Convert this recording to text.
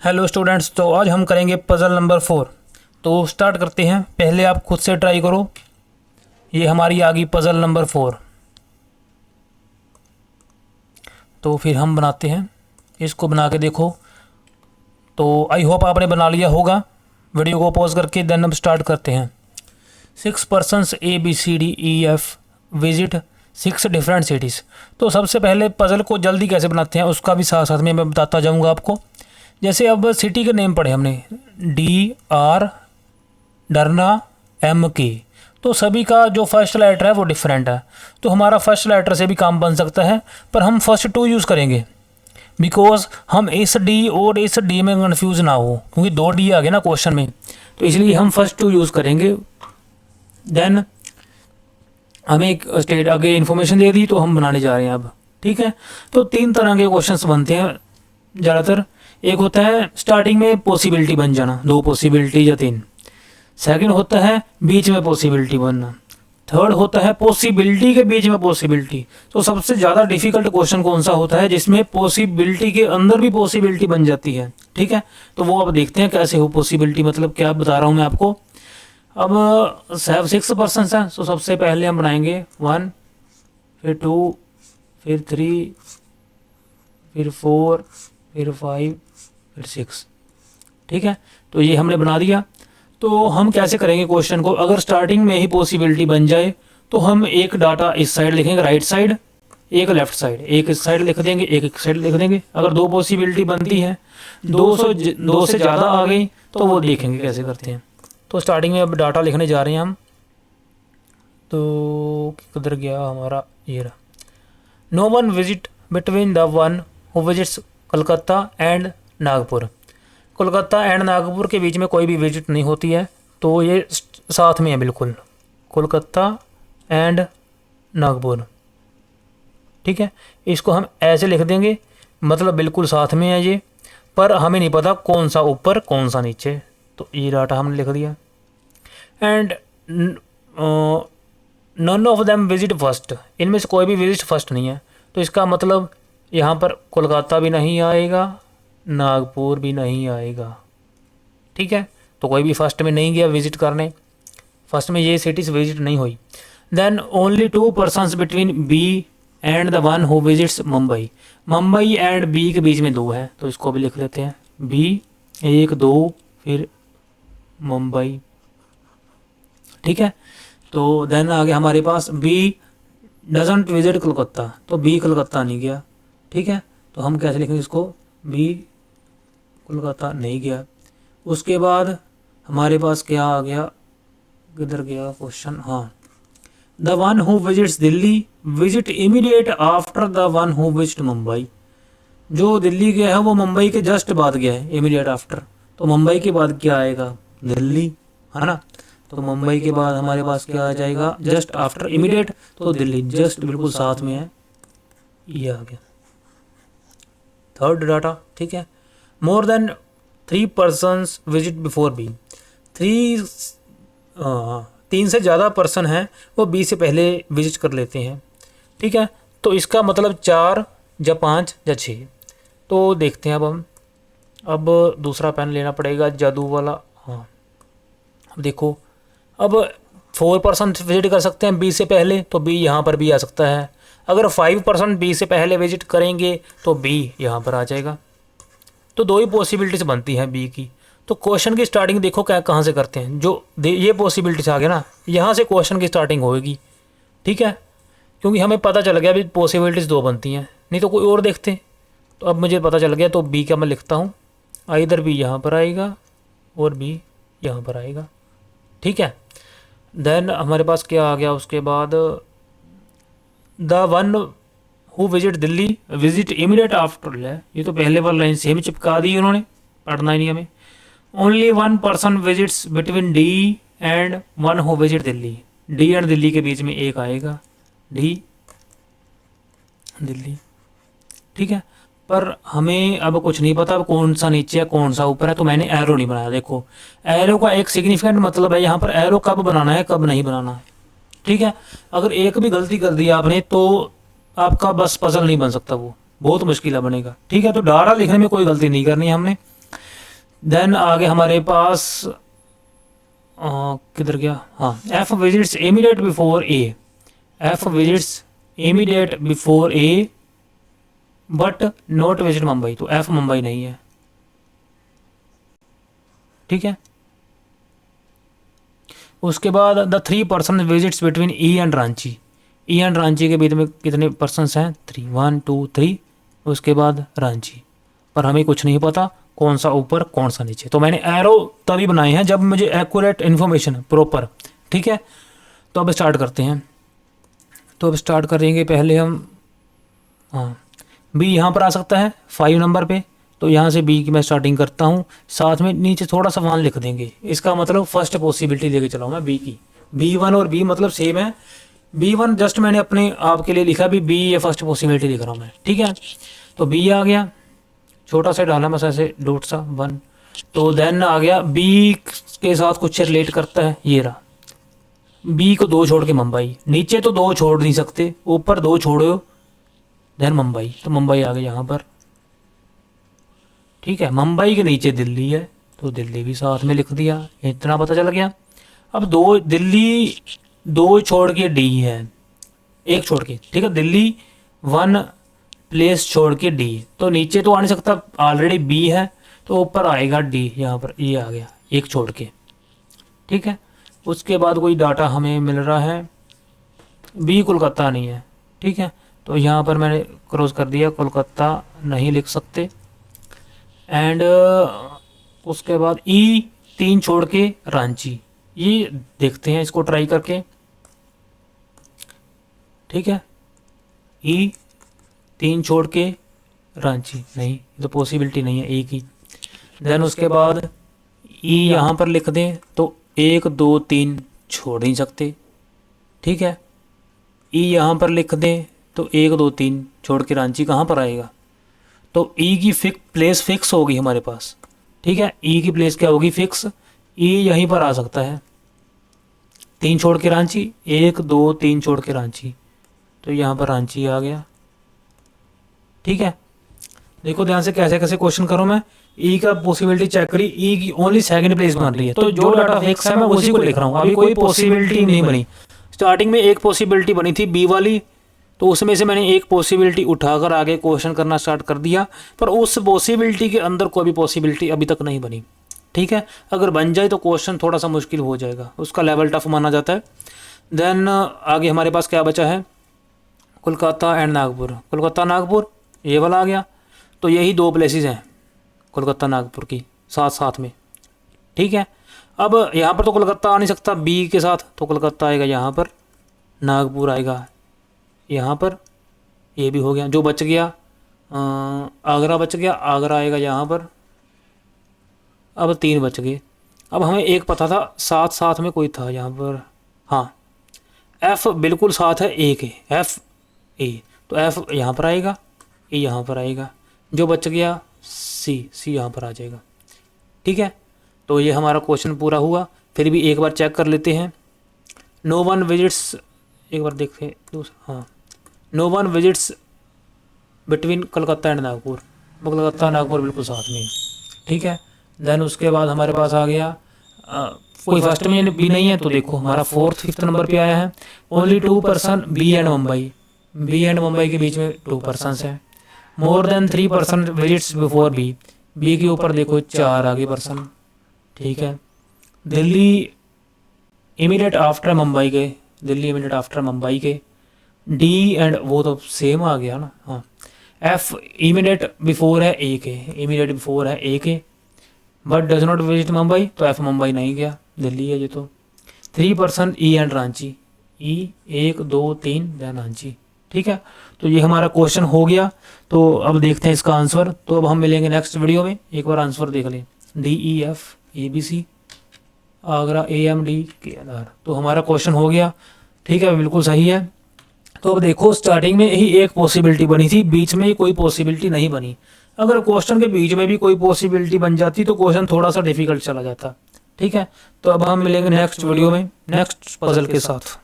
Hello students, तो आज हम करेंगे पज़ल नंबर 4। तो स्टार्ट करते हैं। पहले आप खुद से ट्राई करो। ये हमारी आ गई पज़ल नंबर 4। तो फिर हम बनाते हैं, इसको बना के देखो। तो आई होप आपने बना लिया होगा। वीडियो को पॉज करके देन हम स्टार्ट करते हैं। 6 persons ABCDEF visit 6 different cities. तो सबसे पहले पज़ल को जल्दी कैसे बनाते हैं उसका भी साथ साथ में मैं बताता जाऊँगा आपको। जैसे अब सिटी के नेम पढ़े हमने DR, डरना, MK। तो सभी का जो फर्स्ट लेटर है वो डिफरेंट है। तो हमारा फर्स्ट लेटर से भी काम बन सकता है, पर हम फर्स्ट 2 यूज़ करेंगे बिकॉज हम इस D और इस D में कंफ्यूज ना हो, क्योंकि 2 D आ गए ना क्वेश्चन में। तो इसलिए हम फर्स्ट 2 यूज़ करेंगे। देन हमें एक स्टेट आगे इन्फॉर्मेशन दे दी तो हम बनाने जा रहे हैं अब। ठीक है, तो 3 तरह के क्वेश्चंस बनते हैं ज़्यादातर। एक होता है स्टार्टिंग में पॉसिबिलिटी बन जाना, 2 पॉसिबिलिटी या 3। सेकंड होता है बीच में पॉसिबिलिटी बनना। थर्ड होता है पॉसिबिलिटी के बीच में पॉसिबिलिटी। तो सबसे ज़्यादा डिफिकल्ट क्वेश्चन कौन सा होता है जिसमें पॉसिबिलिटी के अंदर भी पॉसिबिलिटी बन जाती है। ठीक है, तो वो अब देखते हैं कैसे हो पॉसिबिलिटी, मतलब क्या बता रहा हूँ मैं आपको। अब 6 पर्सन हैं, तो सबसे पहले हम बनाएंगे 1, फिर 2, फिर 3, फिर 4, फिर 5, फिर 6। ठीक है, तो ये हमने बना दिया। तो हम कैसे करेंगे क्वेश्चन को, अगर स्टार्टिंग में ही पॉसिबिलिटी बन जाए तो हम एक डाटा इस साइड लिखेंगे राइट साइड, एक लेफ्ट साइड, एक इस साइड लिख देंगे, एक इस साइड लिख देंगे। अगर 2 पॉसिबिलिटी बनती है, 2 से ज़्यादा आ गई तो वो देखेंगे कैसे करते हैं। तो स्टार्टिंग में अब डाटा लिखने जा रहे हैं हम। तो किधर गया हमारा, ये रहा। No one visit between the one who visits Kolkata and Nagpur. Kolkata and Nagpur के बीच में कोई भी विजिट नहीं होती है, तो ये साथ में है बिल्कुल, कोलकाता एंड नागपुर। ठीक है, इसको हम ऐसे लिख देंगे, मतलब बिल्कुल साथ में है ये, पर हमें नहीं पता कौन सा ऊपर कौन सा नीचे। तो ये डाटा हमने लिख दिया। And none of them visit first, इनमें से कोई भी विजिट फर्स्ट नहीं है। तो इसका मतलब यहाँ पर कोलकाता भी नहीं आएगा, नागपुर भी नहीं आएगा। ठीक है, तो कोई भी फर्स्ट में नहीं गया विजिट करने, फर्स्ट में ये सिटीज़ विजिट नहीं हुई। Then only 2 persons between B and the one who visits Mumbai. Mumbai and B के बीच में 2 है, तो इसको भी लिख लेते हैं B 1 2 फिर मुंबई। ठीक है, तो देन आगे हमारे पास B डजंट विजिट कोलकाता, तो B कोलकाता नहीं गया। ठीक है, तो हम कैसे लिखेंगे इसको, B कोलकाता नहीं गया। उसके बाद हमारे पास क्या आ गया, किधर गया क्वेश्चन, हाँ। The one who visits Delhi visit immediate after the one who visit Mumbai. जो दिल्ली गया है वो मुंबई के जस्ट बाद गया है, इमीडिएट आफ्टर। तो मुंबई के बाद क्या आएगा, दिल्ली, है ना। तो मुंबई के बाद हमारे पास क्या आ जाएगा, जस्ट आफ्टर इमीडिएट, तो दिल्ली जस्ट बिल्कुल साथ में है, ये आ गया थर्ड डाटा। ठीक है, more than 3 persons visit before B। 3 से ज़्यादा पर्सन हैं वो B से पहले विजिट कर लेते हैं। ठीक है, तो इसका मतलब 4 या 5 या 6। तो देखते हैं अब दूसरा पेन लेना पड़ेगा, जादू वाला। हाँ, अब देखो, अब 4 पर्सन विजिट कर सकते हैं B से पहले, तो B यहाँ पर भी आ सकता है। अगर 5 पर्सन B से पहले विजिट करेंगे तो B यहाँ पर आ जाएगा। तो 2 ही पॉसिबिलिटीज बनती हैं B की। तो क्वेश्चन की स्टार्टिंग देखो क्या कहाँ से करते हैं, जो ये पॉसिबिलिटीज आ गया ना, यहाँ से क्वेश्चन की स्टार्टिंग होगी। ठीक है, क्योंकि हमें पता चल गया अभी पॉसिबिलिटीज़ 2 बनती हैं, नहीं तो कोई और देखते। तो अब मुझे पता चल गया, तो B का मैं लिखता हूँ, इधर B यहाँ पर आएगा और B यहाँ पर आएगा। ठीक है, देन हमारे पास क्या आ गया उसके बाद, the one who visit Delhi visit immediate after. ये तो पहले वाला लाइन सेम चिपका दी उन्होंने, पढ़ना ही नहीं हमें। Only 1 person visits between D and one who visit Delhi. D and Delhi के बीच में एक आएगा, D दिल्ली। ठीक है, पर हमें अब कुछ नहीं पता कौन सा नीचे है कौन सा ऊपर है, तो मैंने एरो नहीं बनाया। देखो, एरो का एक सिग्निफिकेंट मतलब है यहाँ पर एरो कब बनाना है कब नहीं बनाना है। ठीक है, अगर एक भी गलती कर दी आपने तो आपका बस पजल नहीं बन सकता, वो बहुत मुश्किल बनेगा। ठीक है, तो डारा लिखने में कोई गलती नहीं करनी है हमने। देन आगे हमारे पास किधर गया, हाँ, F visits immediate before A, F visits immediate before A but not visit Mumbai, तो एफ मुंबई नहीं है, ठीक है। उसके बाद the 3 person visits between E and Ranchi, E and Ranchi के बीच में कितने पर्सनस हैं, 3, 1 2 3, उसके बाद रांची, पर हमें कुछ नहीं पता कौन सा ऊपर कौन सा नीचे, तो मैंने एरो तभी बनाए हैं जब मुझे एक्यूरेट इन्फॉर्मेशन प्रॉपर, ठीक है। तो अब स्टार्ट करते हैं, तो अब स्टार्ट करेंगे पहले हम, हाँ, बी यहाँ पर आ सकता है 5 नंबर पे, तो यहाँ से बी की मैं स्टार्टिंग करता हूँ, साथ में नीचे थोड़ा सा 1 लिख देंगे, इसका मतलब फर्स्ट पॉसिबिलिटी लेके चला हूँ मैं बी की, B1 और बी मतलब सेम है, B1 जस्ट मैंने अपने आप के लिए लिखा, भी बी ये फर्स्ट पॉसिबिलिटी लिख रहा हूँ मैं, ठीक है। तो बी आ गया, छोटा सा डाला बस ऐसे डॉट सा 1, तो देन आ गया बी के साथ कुछ रिलेट करता है, ये रहा, बी को 2 छोड़ के मुंबई, नीचे तो 2 छोड़ नहीं सकते, ऊपर 2 छोड़ो, देन मुंबई, तो मुंबई आ गया यहाँ पर, ठीक है। मुंबई के नीचे दिल्ली है, तो दिल्ली भी साथ में लिख दिया, इतना पता चल गया। अब 2 दिल्ली 2 छोड़ के डी है, 1 छोड़ के, ठीक है, दिल्ली 1 प्लेस छोड़ के डी, तो नीचे तो आ नहीं सकता, ऑलरेडी बी है, तो ऊपर आएगा डी, यहाँ पर ये आ गया 1 छोड़ के, ठीक है। उसके बाद कोई डाटा हमें मिल रहा है, बी कोलकाता नहीं है, ठीक है, तो यहाँ पर मैंने क्रॉस कर दिया, कोलकाता नहीं लिख सकते, एंड उसके बाद ई 3 छोड़ के रांची, ये देखते हैं इसको ट्राई करके, ठीक है, ई 3 छोड़ के रांची नहीं, तो पॉसिबिलिटी नहीं है ए की। देन उसके बाद ई यहाँ पर लिख दें तो 1 2 3 छोड़ नहीं सकते, ठीक है। ई यहाँ पर लिख दें तो 1 2 3 छोड़ के रांची कहाँ पर आएगा, तो ई की प्लेस फिक्स होगी हमारे पास, ठीक है। ई की प्लेस क्या होगी, फिक्स, ई यहीं पर आ सकता है, 3 छोड़ के रांची, 1 2 3 छोड़ के रांची, तो यहाँ पर रांची आ गया, ठीक है। देखो ध्यान से कैसे कैसे क्वेश्चन करूँ मैं, ई का पॉसिबिलिटी चेक करी, ई की ओनली सेकंड प्लेस बन रही है, तो जो डाटा फिक्स है मैं उसी को लिख रहा हूँ, अभी कोई पॉसिबिलिटी नहीं बनी। स्टार्टिंग में एक पॉसिबिलिटी बनी थी बी वाली, तो उसमें से मैंने एक पॉसिबिलिटी उठाकर आगे क्वेश्चन करना स्टार्ट कर दिया, पर उस पॉसिबिलिटी के अंदर कोई भी पॉसिबिलिटी अभी तक नहीं बनी, ठीक है। अगर बन जाए तो क्वेश्चन थोड़ा सा मुश्किल हो जाएगा, उसका लेवल टफ माना जाता है। देन आगे हमारे पास क्या बचा है, कोलकाता एंड नागपुर, कोलकाता नागपुर ये वाला आ गया, तो यही 2 प्लेसेस हैं कोलकाता नागपुर की साथ साथ में, ठीक है। अब यहाँ पर तो कोलकाता आ नहीं सकता बी के साथ, तो कोलकाता आएगा यहाँ पर, नागपुर आएगा यहाँ पर, ये भी हो गया, जो बच गया आगरा बच गया, आगरा आएगा यहाँ पर, अब 3 बच गए। अब हमें एक पता था साथ साथ में कोई था यहाँ पर, हाँ, एफ बिल्कुल साथ है ए के, एफ ए, तो एफ यहाँ पर आएगा, ए यहाँ पर आएगा, जो बच गया सी, सी यहाँ पर आ जाएगा, ठीक है। तो ये हमारा क्वेश्चन पूरा हुआ। फिर भी एक बार चेक कर लेते हैं, नो वन विजिट्स, एक बार देखते हैं दूसरा, हाँ, no one visits between Kolkata and Nagpur, Kolkata Nagpur बिल्कुल साथ में, ठीक है। देन उसके बाद हमारे पास आ गया कोई फर्स्ट में बी नहीं है, तो देखो हमारा 4th 5th नंबर पे आया है, only 2 person B and Mumbai, B and Mumbai के बीच में 2 पर्सन है, more than 3 person visits before B, B के ऊपर देखो 4 आगे पर्सन, ठीक है। दिल्ली इमीडिएट आफ्टर मुंबई के, दिल्ली इमीडिएट आफ्टर मुंबई के, डी एंड वो तो सेम आ गया ना, हाँ। एफ इमीडिएट बिफोर है ए के, इमीडिएट बिफोर है ए के, but does not visit Mumbai, तो एफ मुंबई नहीं गया, दिल्ली है ये तो। 3 person E and Ranchi, E 1 2 3 then Ranchi, ठीक है। तो ये हमारा क्वेश्चन हो गया। तो अब देखते हैं इसका आंसर, तो अब हम मिलेंगे नेक्स्ट वीडियो में, एक बार आंसर देख लें, D E F A B C Agra A M D के आधार, तो हमारा क्वेश्चन हो गया, ठीक है, बिल्कुल सही है। तो अब देखो स्टार्टिंग में ही एक पॉसिबिलिटी बनी थी, बीच में ही कोई पॉसिबिलिटी नहीं बनी, अगर क्वेश्चन के बीच में भी कोई पॉसिबिलिटी बन जाती तो क्वेश्चन थोड़ा सा डिफिकल्ट चला जाता, ठीक है। तो अब हम मिलेंगे नेक्स्ट वीडियो में नेक्स्ट पजल के साथ।